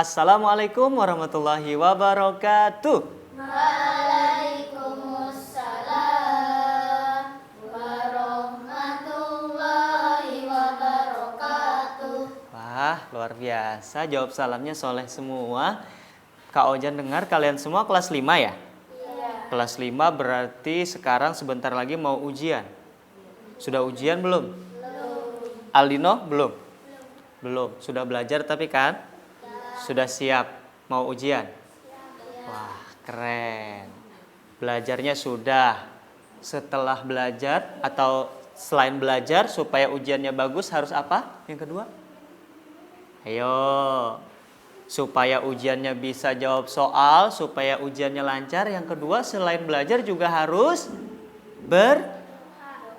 Assalamualaikum warahmatullahi wabarakatuh. Waalaikumsalam warahmatullahi wabarakatuh. Wah, luar biasa. Jawab salamnya soleh semua. Kak Ojan dengar kalian semua kelas 5 ya? Iya. Kelas 5 berarti sekarang sebentar lagi mau ujian. Sudah ujian belum? Belum. Aldino belum? Belum. Sudah belajar tapi kan? Sudah siap mau ujian? Wah, keren. Belajarnya sudah. Setelah belajar atau selain belajar supaya ujiannya bagus harus apa? Yang kedua? Ayo. Supaya ujiannya bisa jawab soal, supaya ujiannya lancar. Yang kedua, selain belajar juga harus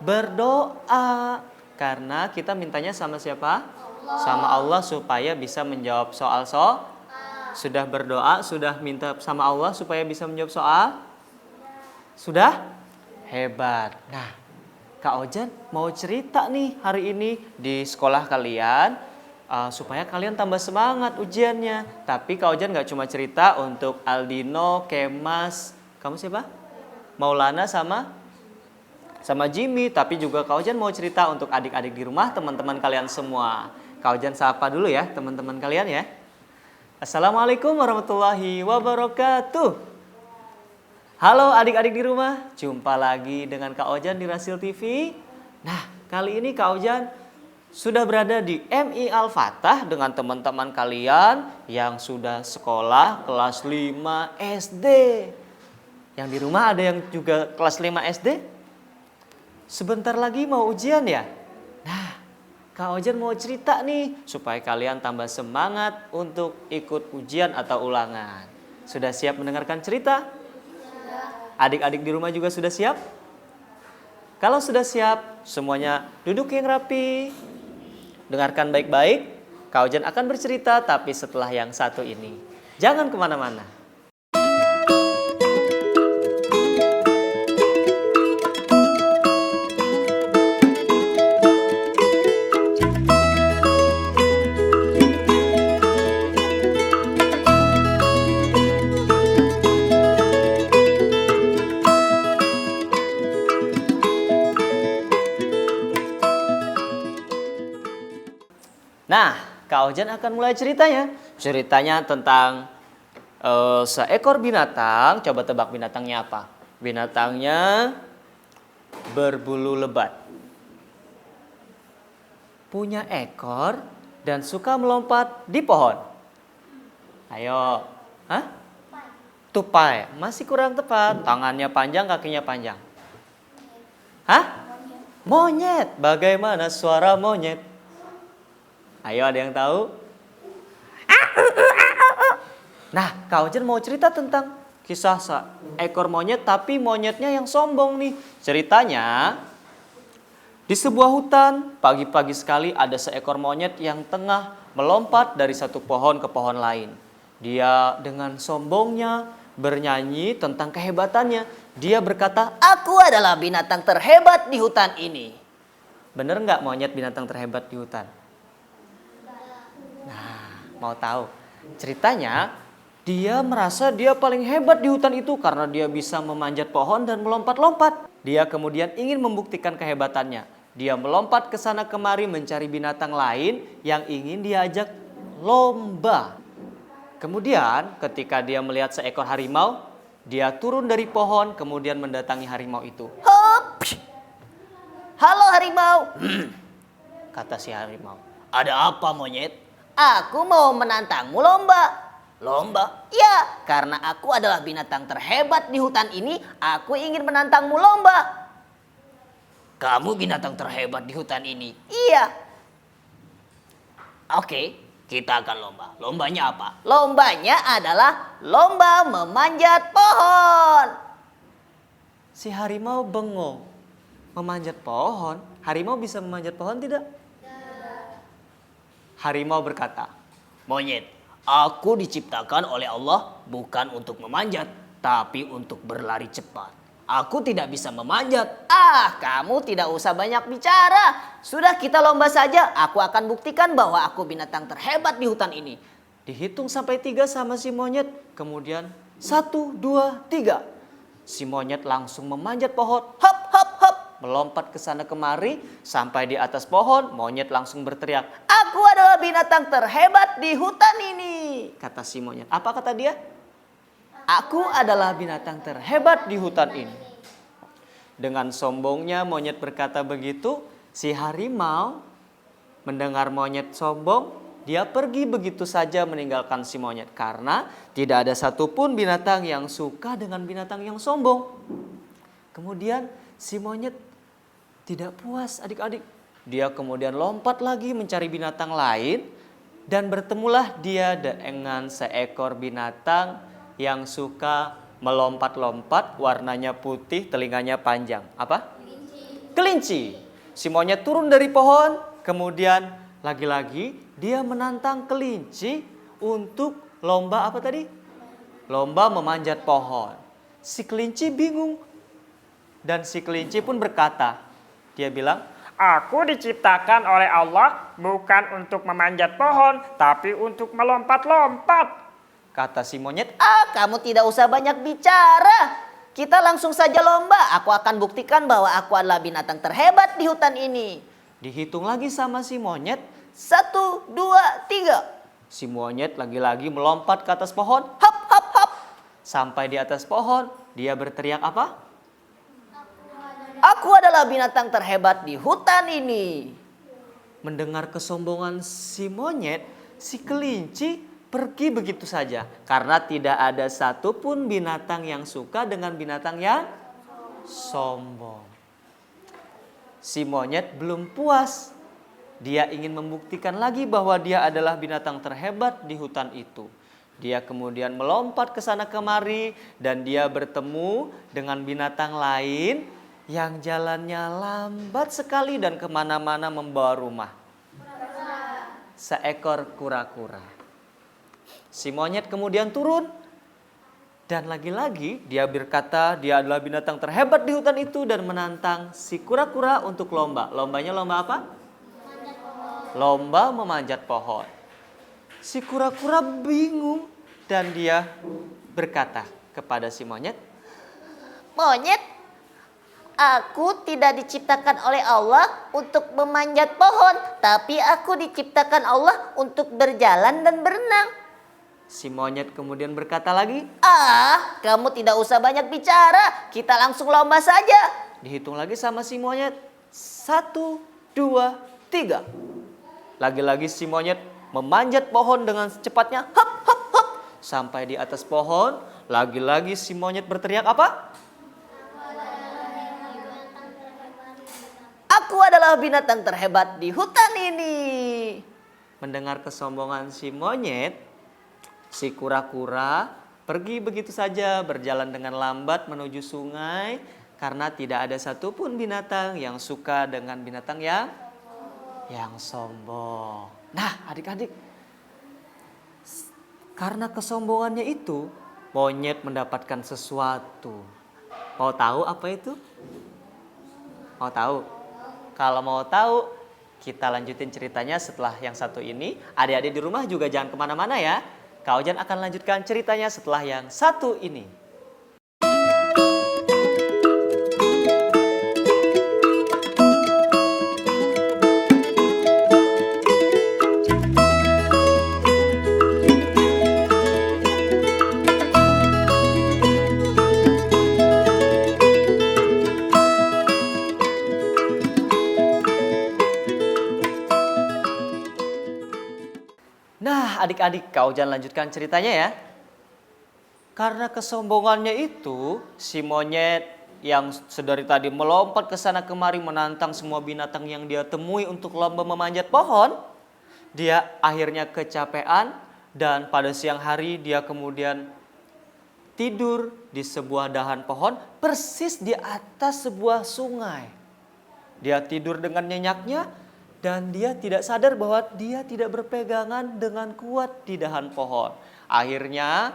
berdoa. Karena kita mintanya sama siapa? Sama Allah supaya bisa menjawab soal. Sudah berdoa, sudah minta sama Allah supaya bisa menjawab soal? Sudah? Hebat. Nah, Kak Ojan mau cerita nih hari ini di sekolah kalian. Supaya kalian tambah semangat ujiannya. Tapi Kak Ojan gak cuma cerita untuk Aldino, Kemas, kamu siapa? Maulana sama Jimmy. Tapi juga Kak Ojan mau cerita untuk adik-adik di rumah, teman-teman kalian semua. Kak Ojan sapa dulu ya teman-teman kalian ya. Assalamualaikum warahmatullahi wabarakatuh. Halo adik-adik di rumah, jumpa lagi dengan Kak Ojan di Rasil TV. Nah, kali ini Kak Ojan sudah berada di MI Al-Fatah dengan teman-teman kalian yang sudah sekolah kelas 5 SD. Yang di rumah ada yang juga kelas 5 SD? Sebentar lagi mau ujian ya? Nah, Kak Ojan mau cerita nih supaya kalian tambah semangat untuk ikut ujian atau ulangan. Sudah siap mendengarkan cerita? Adik-adik di rumah juga sudah siap? Kalau sudah siap, semuanya duduk yang rapi. Dengarkan baik-baik, Kak Ojan akan bercerita tapi setelah yang satu ini. Jangan kemana-mana. Nah, Kak Ojan akan mulai ceritanya. Ceritanya tentang seekor binatang. Coba tebak binatangnya apa? Binatangnya berbulu lebat. Punya ekor dan suka melompat di pohon. Ayo. Hah? Tupai. Masih kurang tepat. Tangannya panjang, kakinya panjang. Hah? Monyet. Bagaimana suara monyet? Ayo, ada yang tahu? Nah, Kak Ojan mau cerita tentang kisah seekor monyet, tapi monyetnya yang sombong nih. Ceritanya, di sebuah hutan, pagi-pagi sekali ada seekor monyet yang tengah melompat dari satu pohon ke pohon lain. Dia dengan sombongnya bernyanyi tentang kehebatannya. Dia berkata, "Aku adalah binatang terhebat di hutan ini." Bener nggak monyet binatang terhebat di hutan? Mau tahu? Ceritanya, dia merasa dia paling hebat di hutan itu karena dia bisa memanjat pohon dan melompat-lompat. Dia kemudian ingin membuktikan kehebatannya. Dia melompat ke sana kemari mencari binatang lain yang ingin diajak lomba. Kemudian ketika dia melihat seekor harimau, dia turun dari pohon kemudian mendatangi harimau itu. "Hop! Halo harimau," kata si harimau. "Ada apa monyet?" "Aku mau menantangmu lomba." "Lomba?" "Ya, karena aku adalah binatang terhebat di hutan ini, aku ingin menantangmu lomba." "Kamu binatang terhebat di hutan ini?" "Iya." "Oke, kita akan lomba. Lombanya apa?" "Lombanya adalah lomba memanjat pohon." Si harimau bengong. Memanjat pohon? Harimau bisa memanjat pohon tidak? Harimau berkata, "Monyet, aku diciptakan oleh Allah bukan untuk memanjat, tapi untuk berlari cepat. Aku tidak bisa memanjat." "Ah, kamu tidak usah banyak bicara. Sudah kita lomba saja, aku akan buktikan bahwa aku binatang terhebat di hutan ini." Dihitung sampai 3 sama si monyet. Kemudian 1, 2, 3. Si monyet langsung memanjat pohon. Hop, hop, hop. Melompat ke sana kemari. Sampai di atas pohon, monyet langsung berteriak, "Aku adalah binatang terhebat di hutan ini," kata si monyet. Apa kata dia? Aku adalah binatang terhebat di hutan ini. Dengan sombongnya monyet berkata begitu, si harimau mendengar monyet sombong, dia pergi begitu saja meninggalkan si monyet. Karena tidak ada satupun binatang yang suka dengan binatang yang sombong. Kemudian si monyet tidak puas adik-adik. Dia kemudian lompat lagi mencari binatang lain. Dan bertemulah dia dengan seekor binatang yang suka melompat-lompat, warnanya putih, telinganya panjang. Apa? Kelinci. Si monyet turun dari pohon, kemudian lagi-lagi dia menantang kelinci untuk lomba apa tadi? Lomba memanjat pohon. Si kelinci bingung. Dan si kelinci pun berkata, dia bilang, Aku diciptakan oleh Allah bukan untuk memanjat pohon, tapi untuk melompat-lompat. kata si monyet, kamu tidak usah banyak bicara. Kita langsung saja lomba. Aku akan buktikan bahwa aku adalah binatang terhebat di hutan ini. Dihitung lagi sama si monyet. 1, 2, 3. Si monyet lagi-lagi melompat ke atas pohon. Hop, hop, hop. Sampai di atas pohon, dia berteriak apa? Aku adalah binatang terhebat di hutan ini. Mendengar kesombongan si monyet, si kelinci pergi begitu saja. Karena tidak ada satupun binatang yang suka dengan binatang yang sombong. Si monyet belum puas. Dia ingin membuktikan lagi bahwa dia adalah binatang terhebat di hutan itu. Dia kemudian melompat ke sana kemari dan dia bertemu dengan binatang lain yang jalannya lambat sekali dan kemana-mana membawa rumah. Seekor kura-kura. Si monyet kemudian turun dan lagi-lagi dia berkata dia adalah binatang terhebat di hutan itu dan menantang si kura-kura untuk lomba. Lombanya lomba apa? Lomba memanjat pohon. Si kura-kura bingung dan dia berkata kepada si monyet, "Monyet, aku tidak diciptakan oleh Allah untuk memanjat pohon, tapi aku diciptakan Allah untuk berjalan dan berenang." Si monyet kemudian berkata lagi, kamu tidak usah banyak bicara, kita langsung lomba saja. Dihitung lagi sama si monyet. 1, 2, 3. Lagi-lagi si monyet memanjat pohon dengan secepatnya. Hop, hop, hop. Sampai di atas pohon, lagi-lagi si monyet berteriak apa? Aku adalah binatang terhebat di hutan ini. Mendengar kesombongan si monyet, si kura-kura pergi begitu saja berjalan dengan lambat menuju sungai karena tidak ada satupun binatang yang suka dengan binatang yang sombong. Nah, adik-adik, karena kesombongannya itu, monyet mendapatkan sesuatu. Mau tahu apa itu? Mau tahu? Kalau mau tahu, kita lanjutin ceritanya setelah yang satu ini. Adik-adik di rumah juga jangan kemana-mana ya. Kak Ojan akan lanjutkan ceritanya setelah yang satu ini. Nah, adik-adik, Kak Ojan lanjutkan ceritanya ya. Karena kesombongannya itu, si monyet yang sedari tadi melompat ke sana kemari menantang semua binatang yang dia temui untuk lomba memanjat pohon, dia akhirnya kecapean dan pada siang hari dia kemudian tidur di sebuah dahan pohon persis di atas sebuah sungai. Dia tidur dengan nyenyaknya dan dia tidak sadar bahwa dia tidak berpegangan dengan kuat di dahan pohon. Akhirnya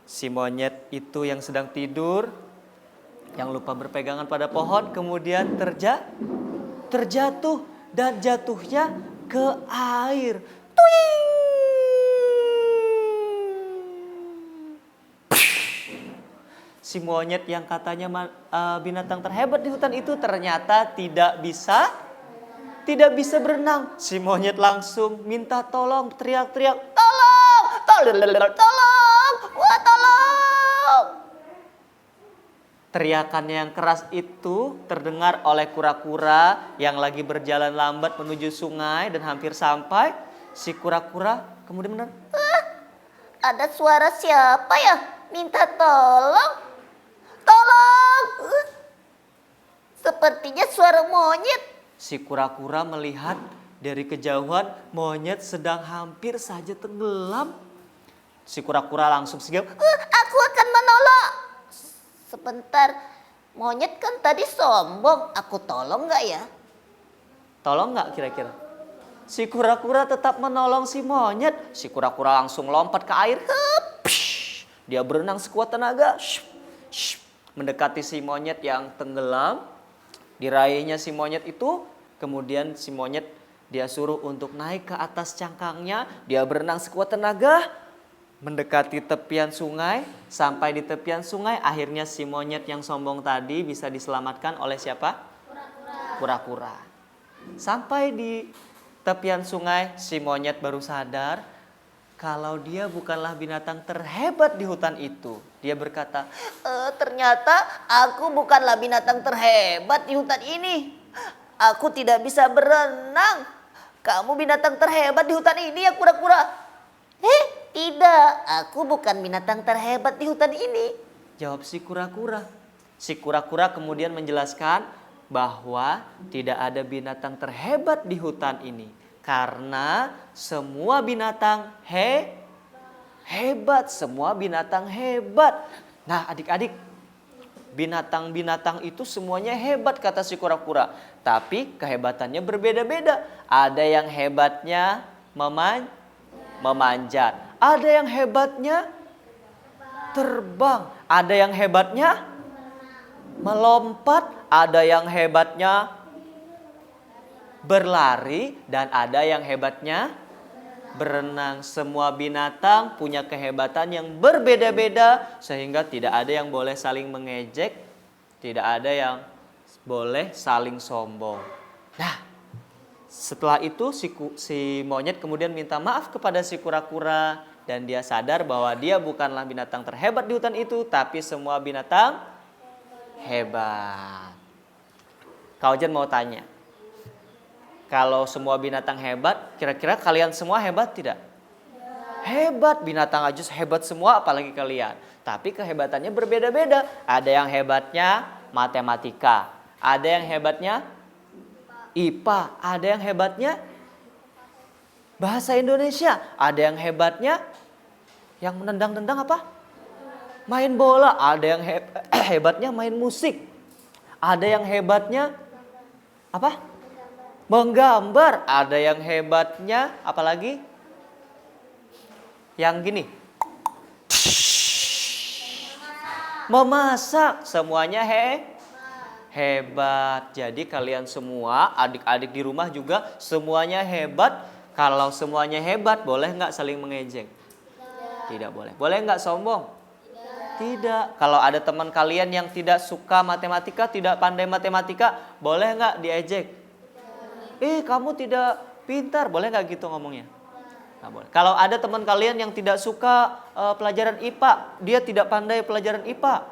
si monyet itu yang sedang tidur, yang lupa berpegangan pada pohon, kemudian terjatuh dan jatuhnya ke air. Tuing! Si monyet yang katanya binatang terhebat di hutan itu ternyata tidak bisa berenang. Si monyet langsung minta tolong, teriak-teriak, tolong, tolong, wah tolong. Teriakannya yang keras itu terdengar oleh kura-kura yang lagi berjalan lambat menuju sungai dan hampir sampai. Si kura-kura kemudian mendengar, Ada suara siapa ya? Minta tolong. Tolong. Sepertinya suara monyet. si kura-kura melihat dari kejauhan monyet sedang hampir saja tenggelam. Si kura-kura langsung sigap, Aku akan menolong. Sebentar. Monyet kan tadi sombong. Aku tolong nggak ya? tolong nggak kira-kira? Si kura-kura tetap menolong si monyet. Si kura-kura langsung lompat ke air. Hup, psh. Dia berenang sekuat tenaga. Mendekati si monyet yang tenggelam. Diraihnya si monyet itu. Kemudian si monyet dia suruh untuk naik ke atas cangkangnya. Dia berenang sekuat tenaga. Mendekati tepian sungai. Sampai di tepian sungai. Akhirnya si monyet yang sombong tadi bisa diselamatkan oleh siapa? Kura-kura. Sampai di tepian sungai, si monyet baru sadar kalau dia bukanlah binatang terhebat di hutan itu. Dia berkata, Ternyata aku bukanlah binatang terhebat di hutan ini. Aku tidak bisa berenang. Kamu binatang terhebat di hutan ini ya kura-kura? Tidak. Aku bukan binatang terhebat di hutan ini. jawab si kura-kura. Si kura-kura kemudian menjelaskan bahwa tidak ada binatang terhebat di hutan ini. Karena semua binatang hebat. Semua binatang hebat. Nah adik-adik, binatang-binatang itu semuanya hebat kata si kura-kura. Tapi kehebatannya berbeda-beda. Ada yang hebatnya memanjat. Ada yang hebatnya terbang. Ada yang hebatnya melompat. Ada yang hebatnya berlari. Dan ada yang hebatnya berenang. Semua binatang punya kehebatan yang berbeda-beda. Sehingga tidak ada yang boleh saling mengejek. Tidak ada yang boleh saling sombong. Nah, setelah itu si monyet kemudian minta maaf kepada si kura-kura. Dan dia sadar bahwa dia bukanlah binatang terhebat di hutan itu. Tapi semua binatang hebat. Kak Ojan mau tanya. Kalau semua binatang hebat, kira-kira kalian semua hebat tidak? Hebat, binatang aja hebat semua apalagi kalian. Tapi kehebatannya berbeda-beda. Ada yang hebatnya matematika. Ada yang hebatnya IPA. Ada yang hebatnya bahasa Indonesia. Ada yang hebatnya yang menendang-tendang apa? Main bola. Ada yang hebatnya main musik. Ada yang hebatnya apa? Menggambar. Ada yang hebatnya apalagi? Yang gini. Memasak. Semuanya hebat. Jadi kalian semua, adik-adik di rumah juga semuanya hebat. Kalau semuanya hebat, boleh nggak saling mengejek? Tidak boleh. Boleh nggak sombong? Tidak. Kalau ada teman kalian yang tidak suka matematika, tidak pandai matematika, boleh nggak diejek? Kamu tidak pintar, boleh nggak gitu ngomongnya? Nggak boleh. Kalau ada teman kalian yang tidak suka pelajaran IPA, dia tidak pandai pelajaran IPA,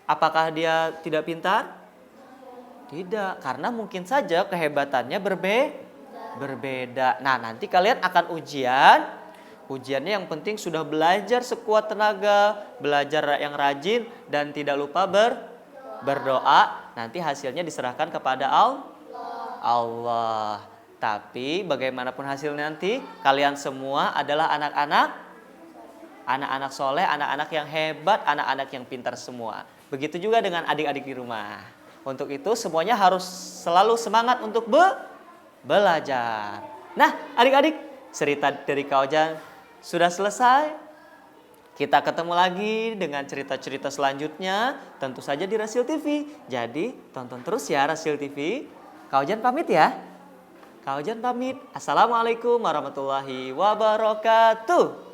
apakah dia tidak pintar? Tidak, karena mungkin saja kehebatannya berbeda. Nah, nanti kalian akan ujian. Ujiannya yang penting sudah belajar sekuat tenaga, belajar yang rajin, dan tidak lupa berdoa. Nanti hasilnya diserahkan kepada Allah. Tapi bagaimanapun hasilnya nanti, kalian semua adalah anak-anak soleh, anak-anak yang hebat, anak-anak yang pintar semua. Begitu juga dengan adik-adik di rumah. Untuk itu semuanya harus selalu semangat untuk belajar. Nah adik-adik, cerita dari Kak Ojan sudah selesai. Kita ketemu lagi dengan cerita-cerita selanjutnya. Tentu saja di Rasil TV. Jadi tonton terus ya Rasil TV. Kak Ojan pamit ya. Kak Ojan pamit. Assalamualaikum warahmatullahi wabarakatuh.